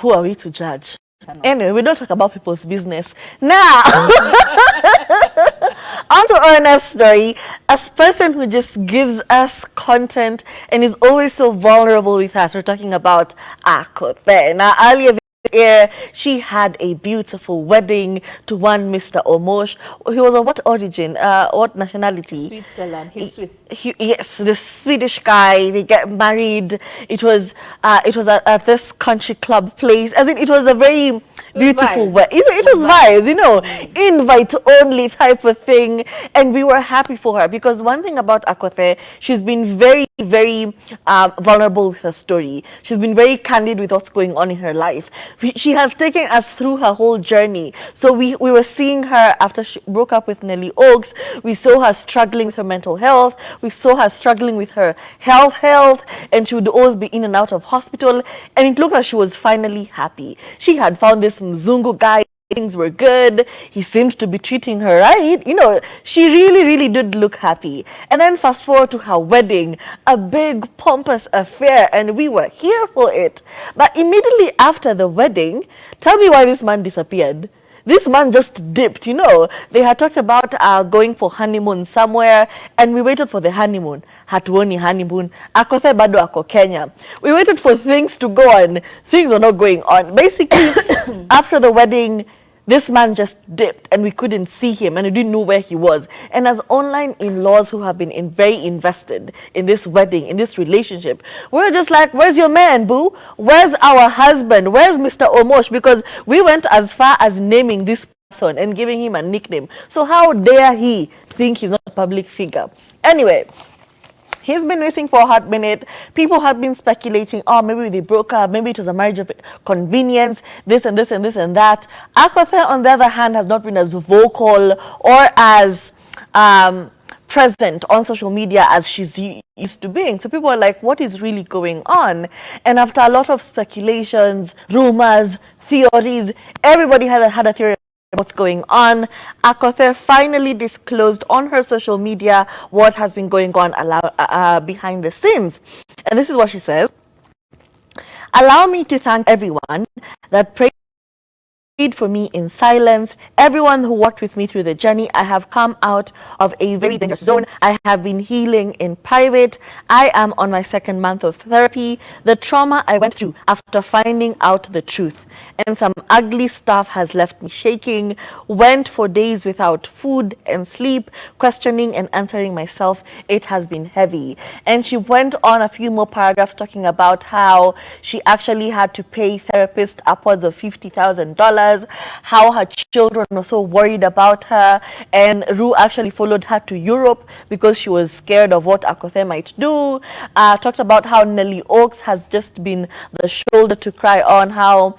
who are we to judge? Anyway, we don't talk about people's business. Now, on to our next story. As a person who just gives us content and is always so vulnerable with us, we're talking about Akothee. Now, earlier this year, she had a beautiful wedding to one Mr. Omosh. He was of what origin? What nationality? Switzerland. He's Swiss. Yes, the Swedish guy. They get married. It was at this country club place. As in, it was a very beautiful wedding. It was vibes, you know, invite only type of thing. And we were happy for her because one thing about Akothee, she's been very, very vulnerable with her story. She's been very candid with what's going on in her life. She has taken us through her whole journey. So we were seeing her after she broke up with Nelly Oaks. We saw her struggling with her mental health. We saw her struggling with her health, and she would always be in and out of hospital. And it looked like she was finally happy. She had found this Mzungu guy. Things were good. He seemed to be treating her right. You know, she really, really did look happy. And then fast forward to her wedding, a big pompous affair, and we were here for it. But immediately after the wedding, tell me why this man disappeared. This man just dipped, you know. They had talked about going for honeymoon somewhere, and we waited for the honeymoon. Hatuoni honeymoon. Akothee bado ako Kenya. We waited for things to go on. Things are not going on. Basically, after the wedding, this man just dipped, and we couldn't see him, and we didn't know where he was. And as online in-laws who have been very invested in this wedding, in this relationship, we're just like, where's your man, boo? Where's our husband? Where's Mr. Omosh? Because we went as far as naming this person and giving him a nickname. So how dare he think he's not a public figure? Anyway, he's been missing for a hot minute. People have been speculating, oh, maybe they broke up, maybe it was a marriage of convenience, this and this and this and that. Akothee, on the other hand, has not been as vocal or as present on social media as she's used to being. So people are like, what is really going on? And after a lot of speculations, rumors, theories, everybody had a theory what's going on. Akothee finally disclosed on her social media what has been going on behind the scenes. And this is what she says. Allow me to thank everyone that prayed for me in silence, everyone who worked with me through the journey. I have come out of a very dangerous zone. I have been healing in private. I am on my second month of therapy. The trauma I went through after finding out the truth and some ugly stuff has left me shaking, went for days without food and sleep, questioning and answering myself. It has been heavy. And she went on a few more paragraphs talking about how she actually had to pay therapists upwards of $50,000, how her children were so worried about her, and Ru actually followed her to Europe because she was scared of what Akothee might do. Talked about how Nelly Oaks has just been the shoulder to cry on, how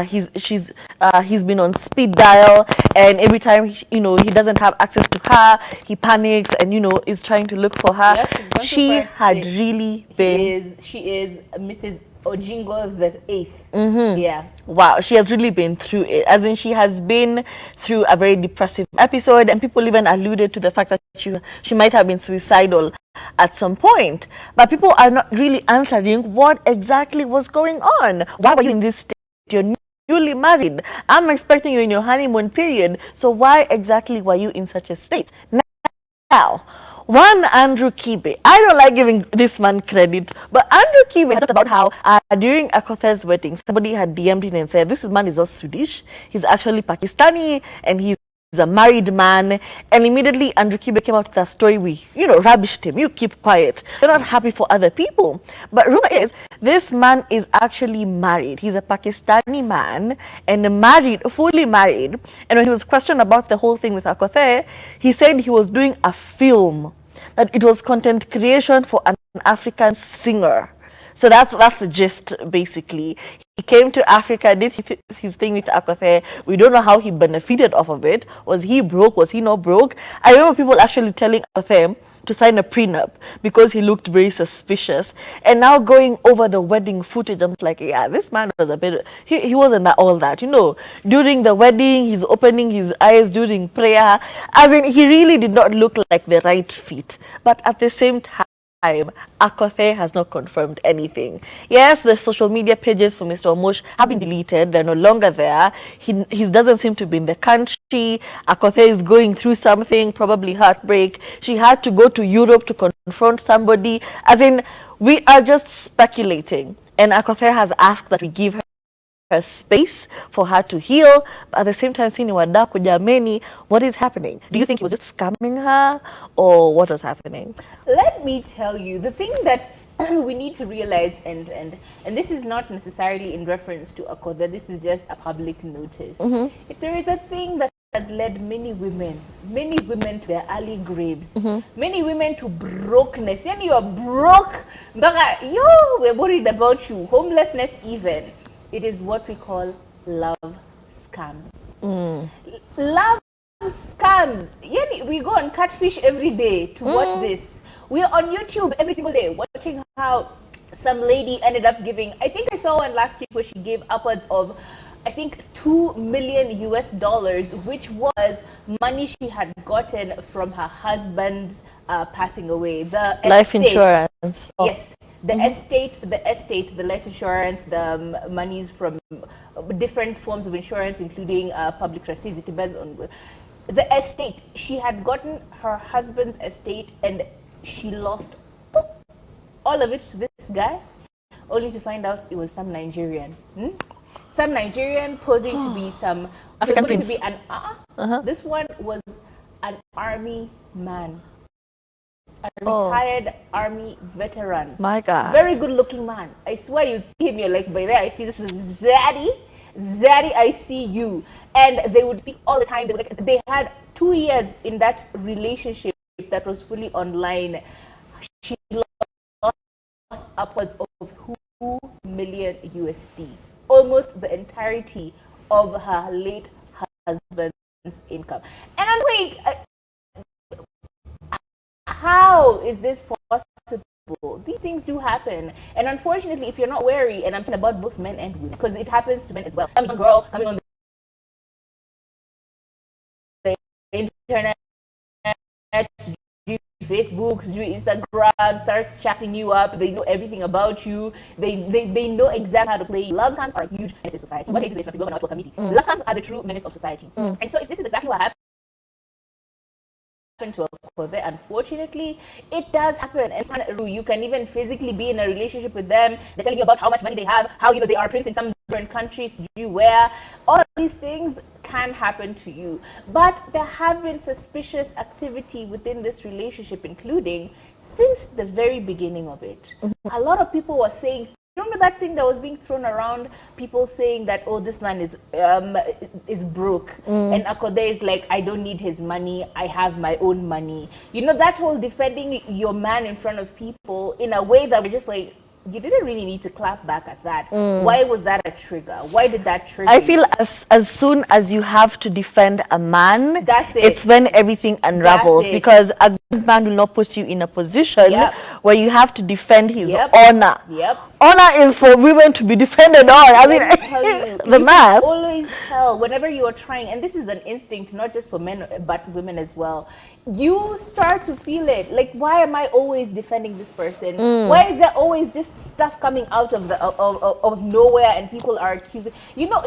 he's been on speed dial, and every time he doesn't have access to her, he panics and is trying to look for her. Yes, she had really been. She is Mrs. Ojingo the 8th. Yeah. Wow, she has really been through it. As in, she has been through a very depressive episode, and people even alluded to the fact that she might have been suicidal at some point. But people are not really answering what exactly was going on. Why were you in this state? You're newly married. I'm expecting you in your honeymoon period. So why exactly were you in such a state? Now, one Andrew Kibe, I don't like giving this man credit, but Andrew Kibe had talked about how during Akothee's wedding, somebody had DM'd him and said, this man is not Swedish, he's actually Pakistani, and he's a married man. And immediately Andrew Kibe came out with that story. We, rubbished him. You keep quiet. You're not happy for other people. But rumor is, this man is actually married. He's a Pakistani man and married, fully married. And when he was questioned about the whole thing with Akothee, he said he was doing a film, that it was content creation for an African singer. So that's the gist, basically. He came to Africa, did his thing with Akothee. We don't know how he benefited off of it. Was he broke? Was he not broke? I remember people actually telling Akothee to sign a prenup because he looked very suspicious. And now going over the wedding footage, I'm like, yeah, this man was a bit, he wasn't all that, During the wedding, he's opening his eyes during prayer. I mean, he really did not look like the right fit. But at the same time, Akothee has not confirmed anything. Yes, the social media pages for Mr. Omosh have been deleted. They're no longer there. He doesn't seem to be in the country. Akothee is going through something, probably heartbreak. She had to go to Europe to confront somebody. As in, we are just speculating. And Akothee has asked that we give her space for her to heal, but at the same time, seeing Wadaku Jameni, what is happening? Do you think he was just scamming her, or what was happening? Let me tell you, the thing that we need to realize, and this is not necessarily in reference to Akothee, this is just a public notice. If there is a thing that has led many women to their early graves, many women to brokenness. Yani you are broke, we're worried about you, homelessness even. It is what we call love scams. Love scams. Yeah, we go on Catfish every day to watch this. We're on YouTube every single day watching how some lady ended up giving, I think I saw one last week where she gave upwards of, I think, $2 million US, which was money she had gotten from her husband's passing away. The life estate, insurance. Oh. Yes. The estate, the life insurance, the monies from different forms of insurance, including public trustees. It depends on the estate. She had gotten her husband's estate and she lost all of it to this guy, only to find out it was some Nigerian. Some Nigerian posing to be some African prince. To be an This one was an army man. A retired army veteran. My God. Very good looking man. I swear you'd see him, you're like, by there I see this is Zaddy. Zaddy, I see you. And they would speak all the time. They had 2 years in that relationship that was fully online. She lost upwards of $2 million USD. Almost the entirety of her late husband's income. And I'm like, how is this possible? These things do happen, and unfortunately, if you're not wary, and I'm talking about both men and women, because it happens to men as well. Coming on girl, coming on the internet, Facebook, Instagram, starts chatting you up. They know everything about you. They know exactly how to play. Love scams are a huge menace to society. What is it? People not to a committee. Love scams are the true menace of society. And so, if this is exactly what happened to Akothee, unfortunately, it does happen. And you can even physically be in a relationship with them. They're telling you about how much money they have, how they are prince in some different countries, where all of these things can happen to you. But there have been suspicious activity within this relationship, including since the very beginning of it. A lot of people were saying, remember that thing that was being thrown around, people saying that, oh, this man is broke, and Akothee is like, I don't need his money, I have my own money. You know, that whole defending your man in front of people in a way that we're just like, you didn't really need to clap back at that. Why was that a trigger? Why did that trigger? I feel as soon as you have to defend a man, that's it. It's when everything unravels, because a good man will not put you in a position where you have to defend his honor. Honor is for women to be defended on. As in, the man. Always tell whenever you are trying, and this is an instinct not just for men but women as well. You start to feel it. Like, why am I always defending this person? Why is there always just stuff coming out of the of nowhere and people are accusing? You know,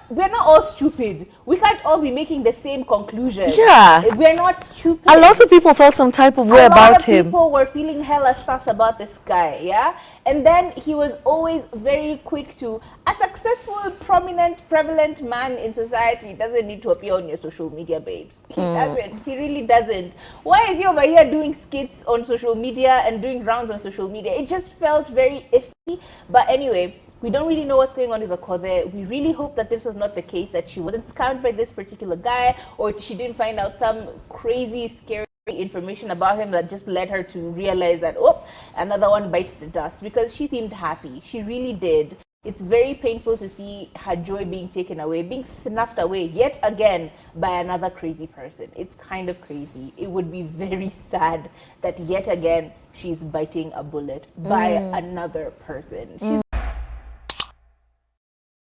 we're not all stupid. We can't all be making the same conclusion. Yeah, we're not stupid. A lot of people felt some type of way about him. People were feeling hella sus about this guy, yeah. And then he was always very quick to, a successful, prominent, prevalent man in society doesn't need to appear on your social media, babes. He doesn't. He really doesn't. Why is he over here doing skits on social media and doing rounds on social media? It just felt very iffy. But anyway, we don't really know what's going on with Akothee. We really hope that this was not the case, that she wasn't scammed by this particular guy, or she didn't find out some crazy, scary information about him that just led her to realize that, oh, another one bites the dust, because she seemed happy. She really did. It's very painful to see her joy being taken away, being snuffed away yet again by another crazy person. It's kind of crazy. It would be very sad that yet again she's biting a bullet by another person. She's